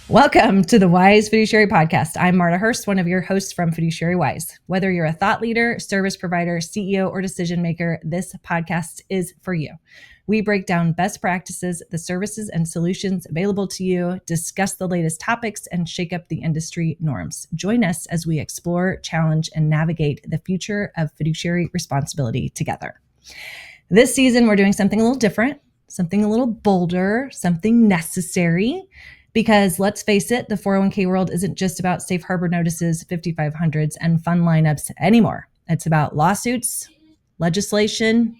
Welcome to the Wise Fiduciary Podcast. I'm Marta Hurst, one of your hosts from Fiduciary Wise. Whether you're a thought leader, service provider, CEO, or decision maker, this podcast is for you. We break down best practices, the services and solutions available to you, discuss the latest topics, and shake up the industry norms. Join us as we explore, challenge, and navigate the future of fiduciary responsibility together. This season, we're doing something a little different, something a little bolder, something necessary. Because let's face it, the 401k world isn't just about safe harbor notices, 5500s, and fund lineups anymore. It's about lawsuits, legislation,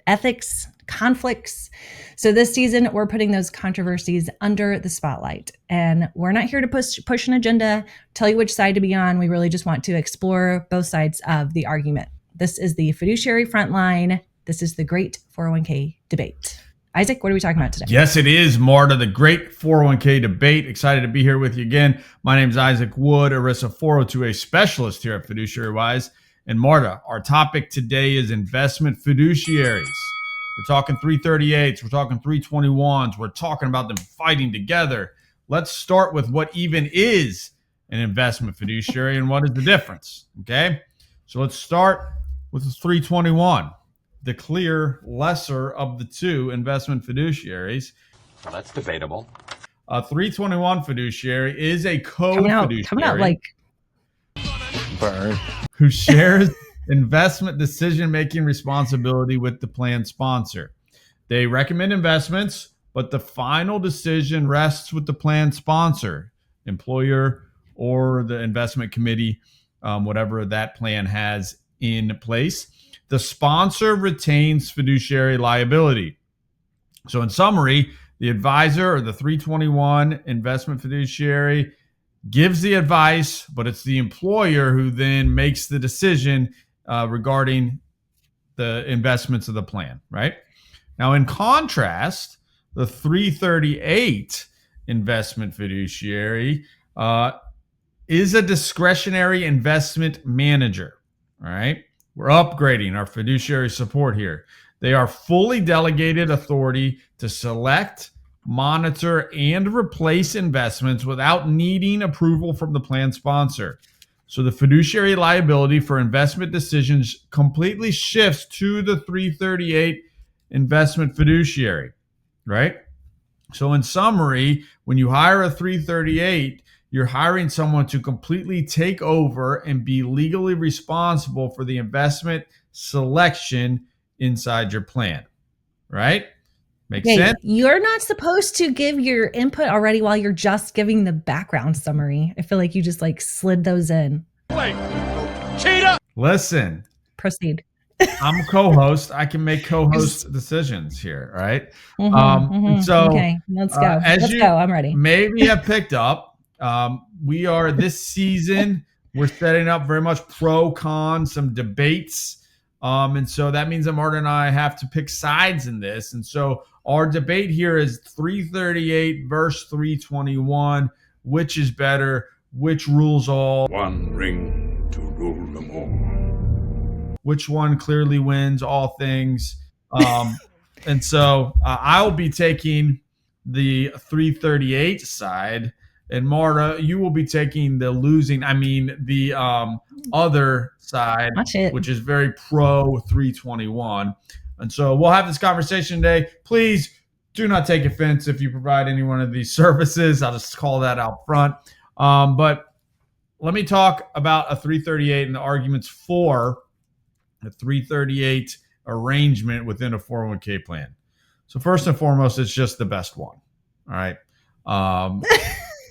ethics, conflicts. So this season, we're putting those controversies under the spotlight. And we're not here to push an agenda, tell you which side to be on. We really just want to explore both sides of the argument. This is the fiduciary frontline. This is the great 401k debate. Isaac, what are we talking about today? Yes, it is, Marta, the great 401k debate. Excited to be here with you again. My name is Isaac Wood, ERISA 402A specialist here at Fiduciary Wise. And Marta, our topic today is investment fiduciaries. We're talking 338s, we're talking 321s, we're talking about them fighting together. Let's start with what even is an investment fiduciary and what is the difference, okay? So let's start with the 321. The clear lesser of the two investment fiduciaries. Well, that's debatable. A 321 fiduciary is a co-fiduciary coming out like Burn. who shares investment decision-making responsibility with the plan sponsor. They recommend investments, but the final decision rests with the plan sponsor, employer, or the investment committee, whatever that plan has in place. The sponsor retains fiduciary liability. So in summary, the advisor or the 321 investment fiduciary gives the advice, but it's the employer who then makes the decision regarding the investments of the plan, right? Now, in contrast, the 338 investment fiduciary is a discretionary investment manager, all right? We're upgrading our fiduciary support here. They are fully delegated authority to select, monitor, and replace investments without needing approval from the plan sponsor. So the fiduciary liability for investment decisions completely shifts to the 338 investment fiduciary, right? So in summary, when you hire a 338, you're hiring someone to completely take over and be legally responsible for the investment selection inside your plan, right? Makes sense? You're not supposed to give your input already while you're just giving the background summary. I feel like you just slid those in. Wait, cheetah! Listen. Proceed. I'm a co-host. I can make co-host decisions here, right? So okay, let's go. Let's go. I'm ready. Maybe have picked up. We are this season, we're setting up very much pro-con, some debates. And so that means that Marta and I have to pick sides in this. And so our debate here is 338 versus 321. Which is better? Which rules all? One ring to rule them all. Which one clearly wins all things? And so I'll be taking the 338 side. And Marta, you will be taking the other side, which is very pro 321. And so we'll have this conversation today. Please do not take offense if you provide any one of these services. I'll just call that out front. But let me talk about a 338 and the arguments for a 338 arrangement within a 401k plan. So first and foremost, it's just the best one. All right.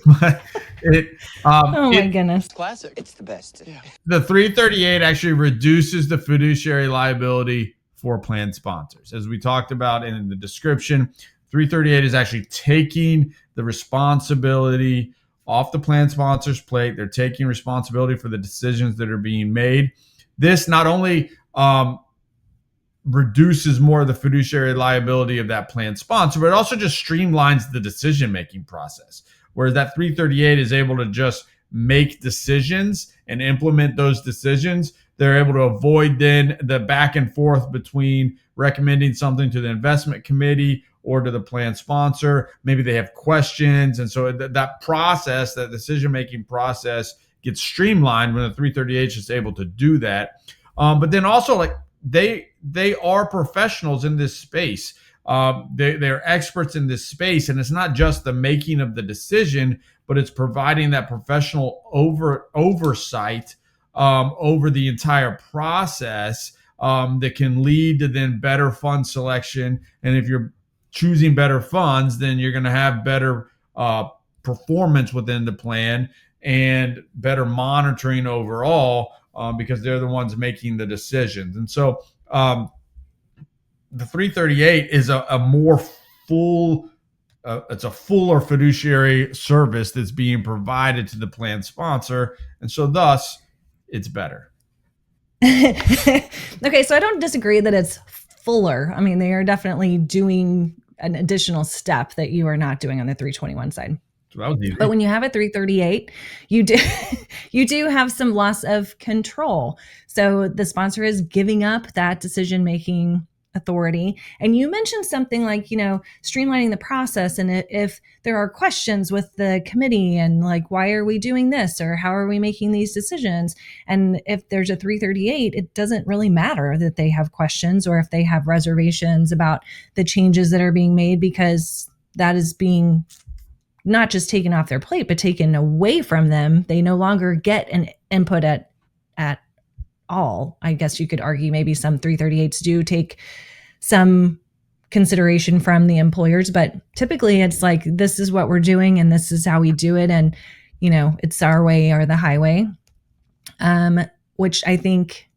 My goodness. Classic. It's the best. Yeah. The 338 actually reduces the fiduciary liability for plan sponsors. As we talked about in the description, 338 is actually taking the responsibility off the plan sponsor's plate. They're taking responsibility for the decisions that are being made. This not only reduces more of the fiduciary liability of that plan sponsor, but it also just streamlines the decision-making process. Whereas that 338 is able to just make decisions and implement those decisions. They're able to avoid then the back and forth between recommending something to the investment committee or to the plan sponsor. Maybe they have questions. And so that process, that decision-making process gets streamlined when the 338 is just able to do that. But then also, like, they are professionals in this space. They're experts in this space, and it's not just the making of the decision, but it's providing that professional oversight over the entire process that can lead to then better fund selection. And if you're choosing better funds, then you're going to have better performance within the plan and better monitoring overall, because they're the ones making the decisions. And so the 338 is a more full, it's a fuller fiduciary service that's being provided to the plan sponsor. And so thus it's better. Okay, so I don't disagree that it's fuller. I mean, they are definitely doing an additional step that you are not doing on the 321 side. So that was easy. But when you have a 338, you do have some loss of control. So the sponsor is giving up that decision-making authority. And you mentioned something like, streamlining the process. And if there are questions with the committee and like, why are we doing this? Or how are we making these decisions? And if there's a 338, it doesn't really matter that they have questions or if they have reservations about the changes that are being made, because that is being not just taken off their plate, but taken away from them. They no longer get an input at all. I guess you could argue maybe some 338s do take some consideration from the employers, but typically it's like, this is what we're doing and this is how we do it. And, it's our way or the highway, which I think,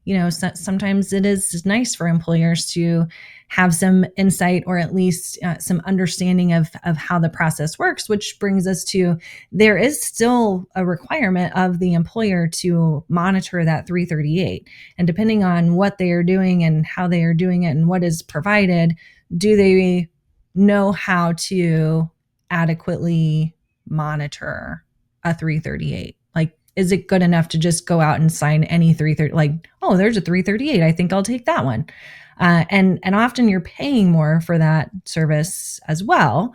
sometimes it is nice for employers to have some insight or at least some understanding of how the process works, which brings us to, there is still a requirement of the employer to monitor that 338. And depending on what they are doing and how they are doing it and what is provided, do they know how to adequately monitor a 338? Like, is it good enough to just go out and sign any 338? Like, oh, there's a 338. I think I'll take that one. And often you're paying more for that service as well.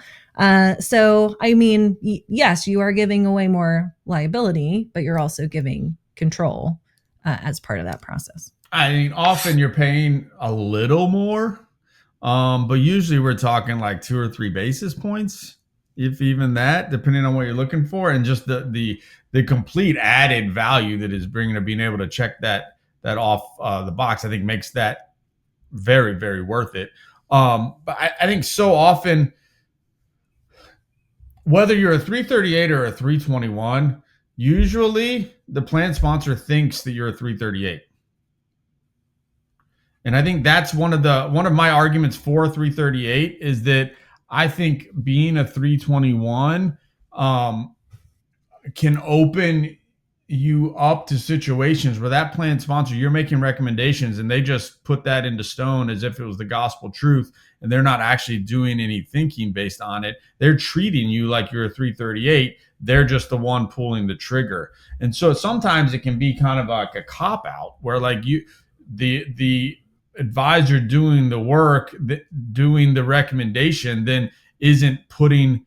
So, I mean, yes, you are giving away more liability, but you're also giving control as part of that process. I mean, often you're paying a little more, but usually we're talking like 2 or 3 basis points, if even that, depending on what you're looking for, and just the complete added value that is bringing to being able to check that off the box, I think makes that very, very worth it. But I think so often, whether you're a 338 or a 321, usually the plan sponsor thinks that you're a 338. And I think that's one of my arguments for 338 is that I think being a 321 can open you up to situations where that plan sponsor, you're making recommendations and they just put that into stone as if it was the gospel truth, and they're not actually doing any thinking based on it. They're treating you like you're a 338. They're just the one pulling the trigger. And so sometimes it can be kind of like a cop out where like the advisor doing the work, doing the recommendation, then isn't putting,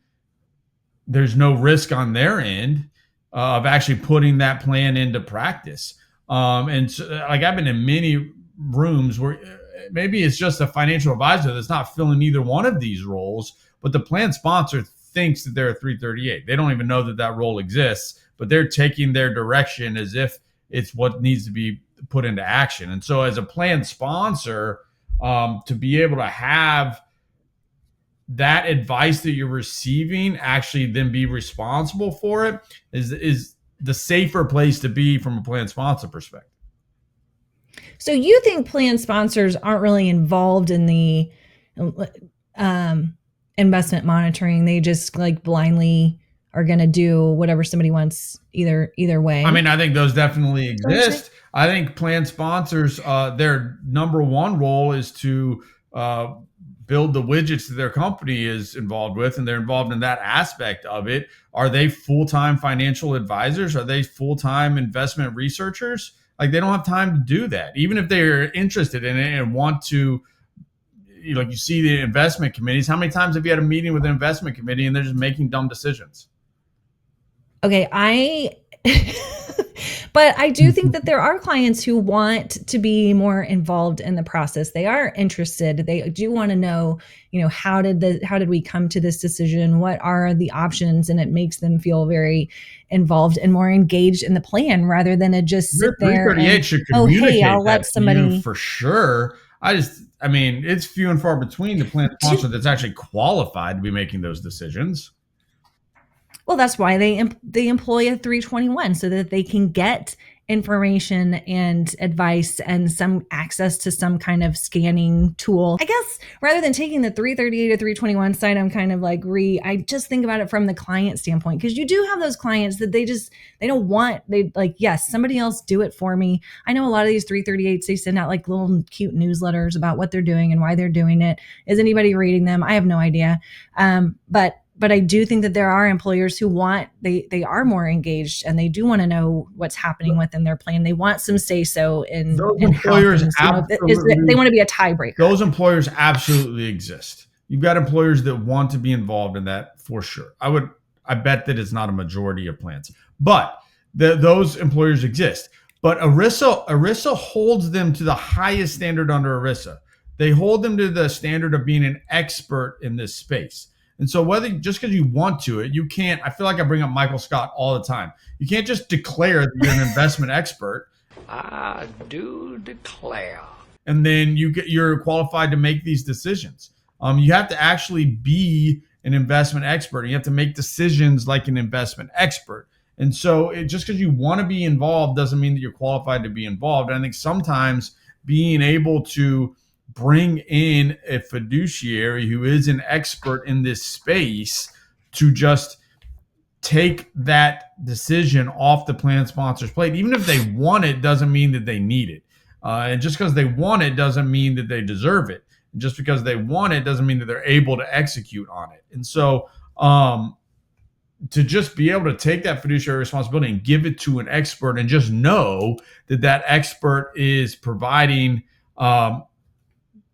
there's no risk on their end of actually putting that plan into practice. And so, like, I've been in many rooms where maybe it's just a financial advisor that's not filling either one of these roles, but the plan sponsor thinks that they're a 338. They don't even know that role exists, but they're taking their direction as if it's what needs to be put into action. And so as a plan sponsor, to be able to have that advice that you're receiving actually then be responsible for it is the safer place to be from a plan sponsor perspective. So you think plan sponsors aren't really involved in the investment monitoring? They just like blindly are going to do whatever somebody wants either way? I mean, I think those definitely exist. I think plan sponsors, their number one role is to build the widgets that their company is involved with, and they're involved in that aspect of it. Are they full-time financial advisors? Are they full-time investment researchers? Like, they don't have time to do that. Even if they're interested in it and want to, like you see the investment committees. How many times have you had a meeting with an investment committee and they're just making dumb decisions? Okay, but I do think that there are clients who want to be more involved in the process. They are interested. They do want to know, how did we come to this decision? What are the options? And it makes them feel very involved and more engaged in the plan rather than to just sit there and, should communicate I'll let somebody for sure. It's few and far between the plan sponsor that's actually qualified to be making those decisions. Well, that's why they employ a 321 so that they can get information and advice and some access to some kind of scanning tool. I guess rather than taking the 338 or 321 side, I'm kind of like I just think about it from the client standpoint, because you do have those clients that yes, somebody else do it for me. I know a lot of these 338s, they send out like little cute newsletters about what they're doing and why they're doing it. Is anybody reading them? I have no idea. But I do think that there are employers who they are more engaged and they do want to know what's happening within their plan. They want some say-so in those employers. They want to be a tiebreaker. Those employers absolutely exist. You've got employers that want to be involved in that for sure. I bet that it's not a majority of plans, but those employers exist. But ERISA holds them to the highest standard under ERISA. They hold them to the standard of being an expert in this space. And so just because you want to you can't, I feel like I bring up Michael Scott all the time. You can't just declare that you're an investment expert. I do declare. And then you're qualified to make these decisions. You have to actually be an investment expert. You have to make decisions like an investment expert. And so just because you want to be involved doesn't mean that you're qualified to be involved. And I think sometimes being able to bring in a fiduciary who is an expert in this space to just take that decision off the plan sponsor's plate, even if they want it, doesn't mean that they need it. And just because they want it doesn't mean that they deserve it. And just because they want it doesn't mean that they're able to execute on it. And so to just be able to take that fiduciary responsibility and give it to an expert and just know that expert is providing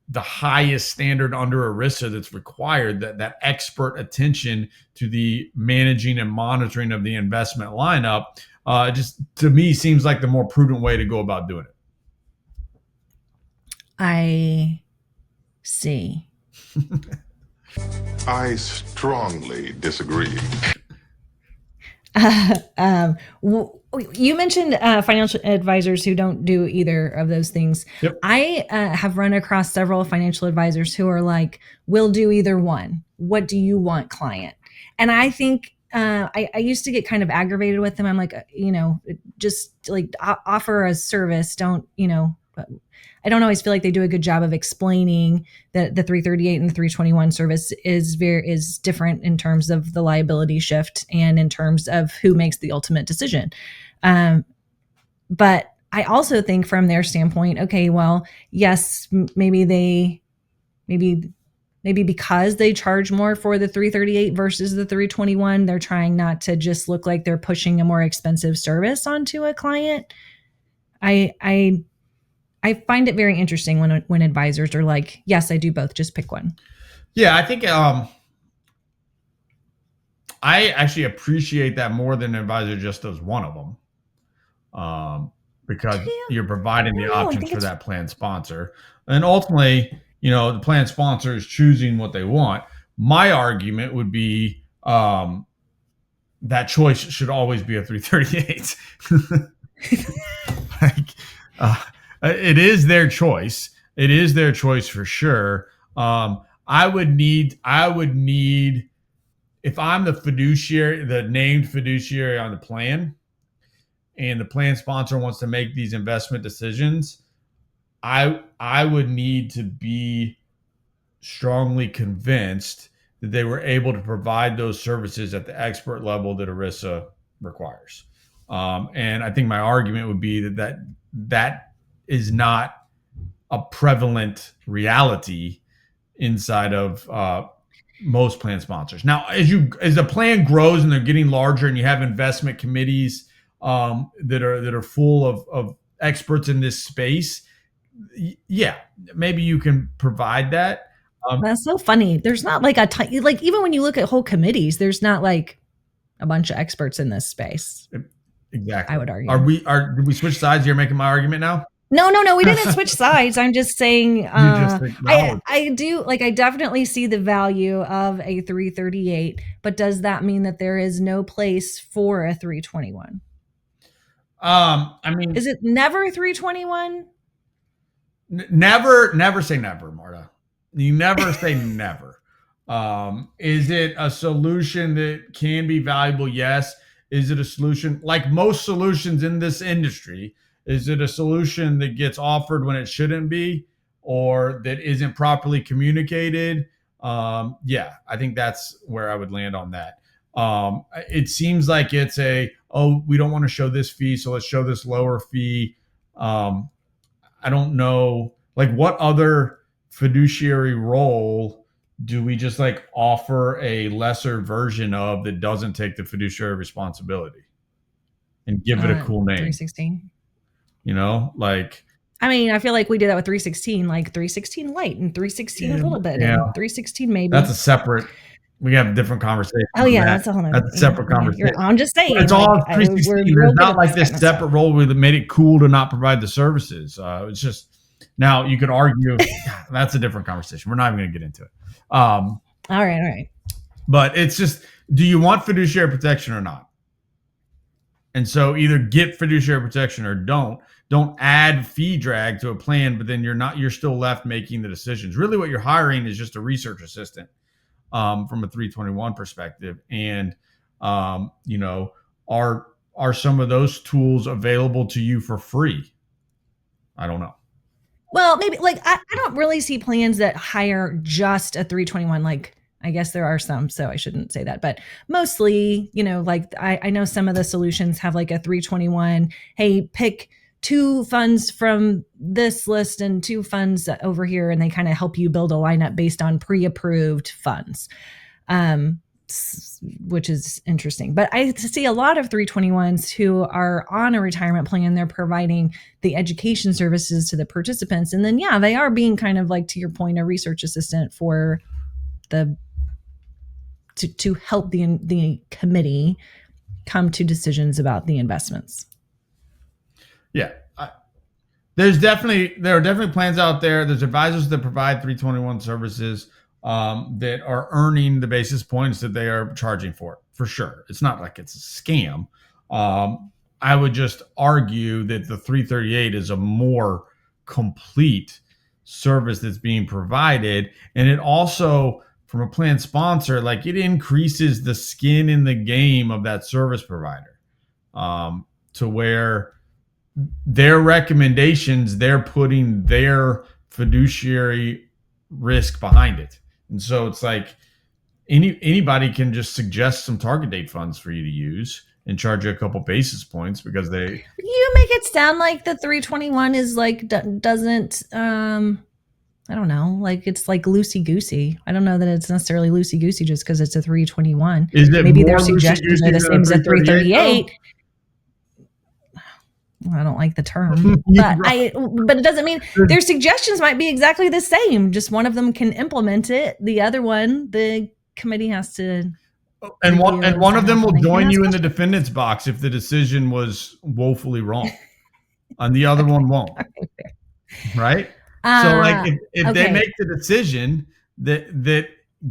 the highest standard under ERISA that's required, that expert attention to the managing and monitoring of the investment lineup, just to me seems like the more prudent way to go about doing it. I see. I strongly disagree. You mentioned financial advisors who don't do either of those things. Yep. I have run across several financial advisors who are like, we'll do either one. What do you want, client? And I think I used to get kind of aggravated with them. I'm like, just like offer a service. I don't always feel like they do a good job of explaining that the 338 and the 321 service is different in terms of the liability shift and in terms of who makes the ultimate decision. But I also think from their standpoint, okay, well, yes, maybe because they charge more for the 338 versus the 321, they're trying not to just look like they're pushing a more expensive service onto a client. I find it very interesting when advisors are like, yes, I do both, just pick one. Yeah, I think I actually appreciate that more than an advisor just does one of them, because you're providing the options for that plan sponsor. And ultimately, the plan sponsor is choosing what they want. My argument would be that choice should always be a 338. It is their choice. It is their choice for sure. I would need, if I'm the fiduciary, the named fiduciary on the plan, and the plan sponsor wants to make these investment decisions, I would need to be strongly convinced that they were able to provide those services at the expert level that ERISA requires. And I think my argument would be that is not a prevalent reality inside of most plan sponsors. Now, as the plan grows and they're getting larger, and you have investment committees that are full of experts in this space, yeah, maybe you can provide that. That's so funny. There's not like like even when you look at whole committees, there's not like a bunch of experts in this space. Exactly. I would argue. Did we switch sides? You're making my argument now? No, we didn't switch sides. I'm just saying, valid. I do like, I definitely see the value of a 338, but does that mean that there is no place for a 321? I mean, Is it never 321? Never say never, Marta. You never say never. Is it a solution that can be valuable? Yes. Is it a solution like most solutions in this industry? Is it a solution that gets offered when it shouldn't be, or that isn't properly communicated? Yeah, I think that's where I would land on that. It seems like it's we don't want to show this fee, so let's show this lower fee. I don't know, like, what other fiduciary role do we just like offer a lesser version of that doesn't take the fiduciary responsibility and give it a cool name? 316. You know, like, I mean, I feel like we did that with 316, like 316 light and 316 a little bit, and 316 maybe. That's a separate. We have a different conversation. Oh yeah, that's a whole nother. That's a separate conversation. I'm just saying, it's all 316. There's not like this separate role where they made it cool to not provide the services. It's just, now you could argue that's a different conversation. We're not even going to get into it. All right. But it's just, do you want fiduciary protection or not? And so either get fiduciary protection or don't add fee drag to a plan, but then you're still left making the decisions. Really what you're hiring is just a research assistant from a 321 perspective. And, are some of those tools available to you for free? I don't know. Well, maybe, like, I don't really see plans that hire just a 321. Like, I guess there are some, so I shouldn't say that, but mostly, like I know some of the solutions have like a 321. Hey, pick 2 funds from this list and 2 funds over here, and they kind of help you build a lineup based on pre-approved funds, which is interesting. But I see a lot of 321s who are on a retirement plan. They're providing the education services to the participants, and then they are being kind of like, to your point, a research assistant for to help the committee come to decisions about the investments. Yeah. There are definitely plans out there. There's advisors that provide 321 services that are earning the basis points that they are charging for sure. It's not like it's a scam. I would just argue that the 338 is a more complete service that's being provided. And it also, from a plan sponsor, like, it increases the skin in the game of that service provider to where their recommendations, they're putting their fiduciary risk behind it. And so it's like anybody can just suggest some target date funds for you to use and charge you a couple basis points because they... You make it sound like the 321 is like, doesn't... I don't know, like, it's like loosey-goosey. I don't know that it's necessarily loosey-goosey just because it's a 321. Maybe their suggestions are the same as a 338. I don't like the term, but it doesn't mean their suggestions might be exactly the same. Just one of them can implement it. The other one, the committee has to. And one of them will join you in the defendant's box if the decision was woefully wrong, and the other one won't. Right? So, like, if they make the decision that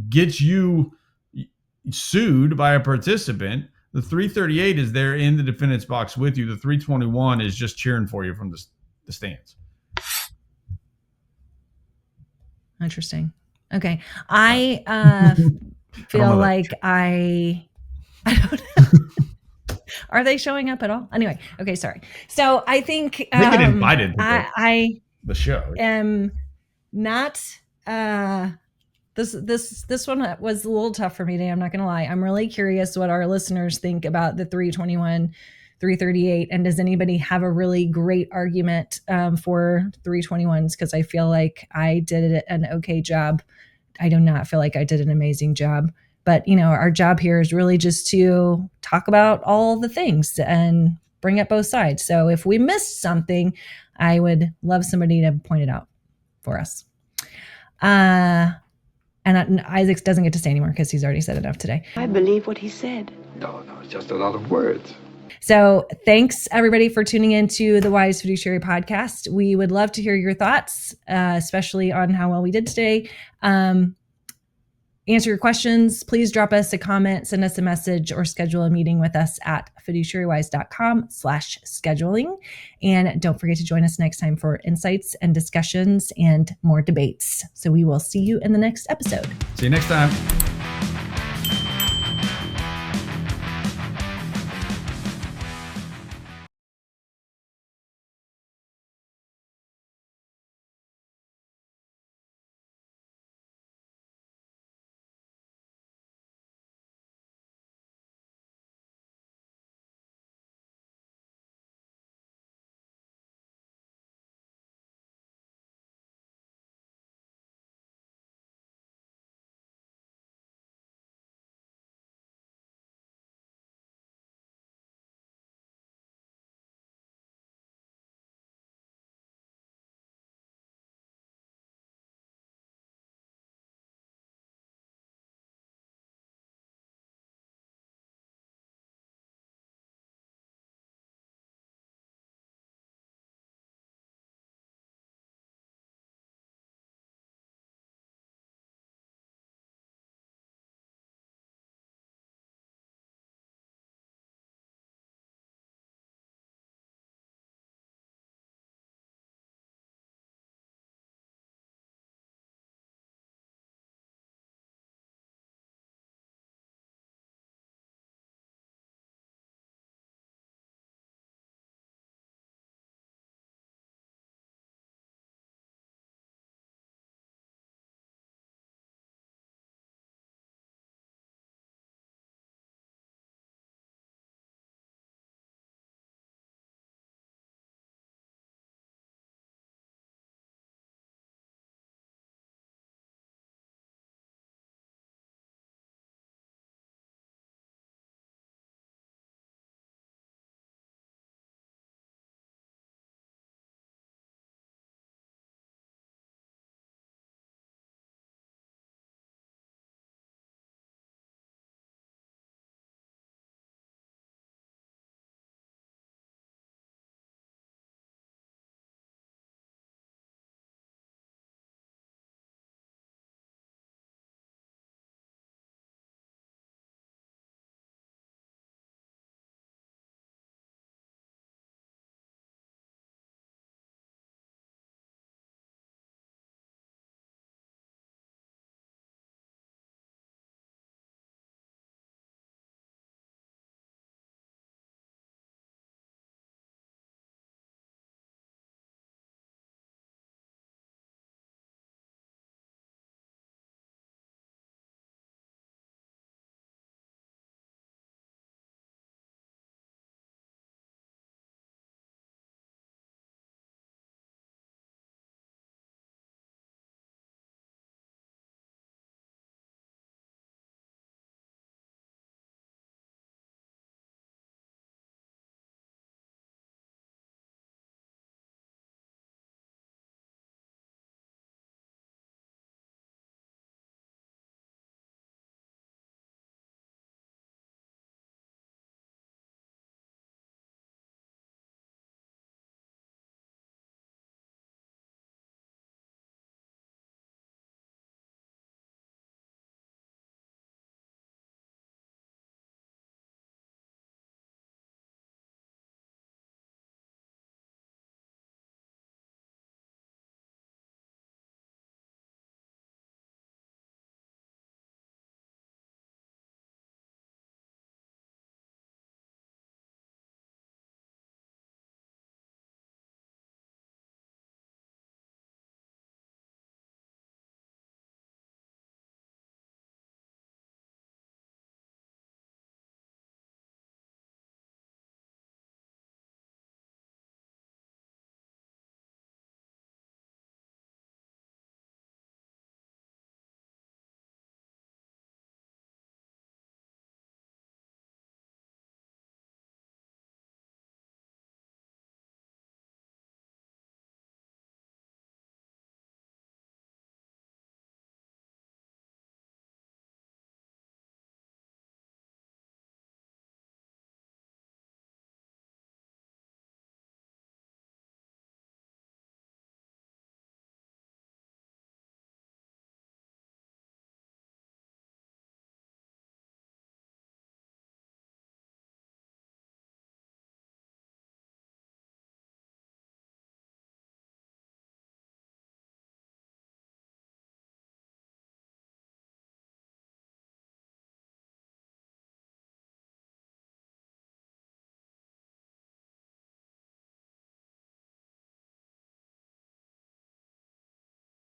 gets you sued by a participant, the 338 is there in the defendant's box with you. The 321 is just cheering for you from the stands. Interesting. Okay. I feel like I don't know. Are they showing up at all? Anyway. Okay. Sorry. So I think they get invited to the show. Am not, this one was a little tough for me today. I'm not going to lie. I'm really curious what our listeners think about the 321, 338. And does anybody have a really great argument for 321s? Because I feel like I did an okay job. I do not feel like I did an amazing job. But, our job here is really just to talk about all the things and bring up both sides. So if we missed something, I would love somebody to point it out for us. And Isaac doesn't get to say anymore because he's already said enough today. I believe what he said. No, it's just a lot of words. So thanks everybody for tuning into the Wise Fiduciary Podcast. We would love to hear your thoughts, especially on how well we did today. Answer your questions. Please drop us a comment, send us a message, or schedule a meeting with us at fiduciarywise.com/scheduling. And don't forget to join us next time for insights and discussions and more debates. So we will see you in the next episode. See you next time.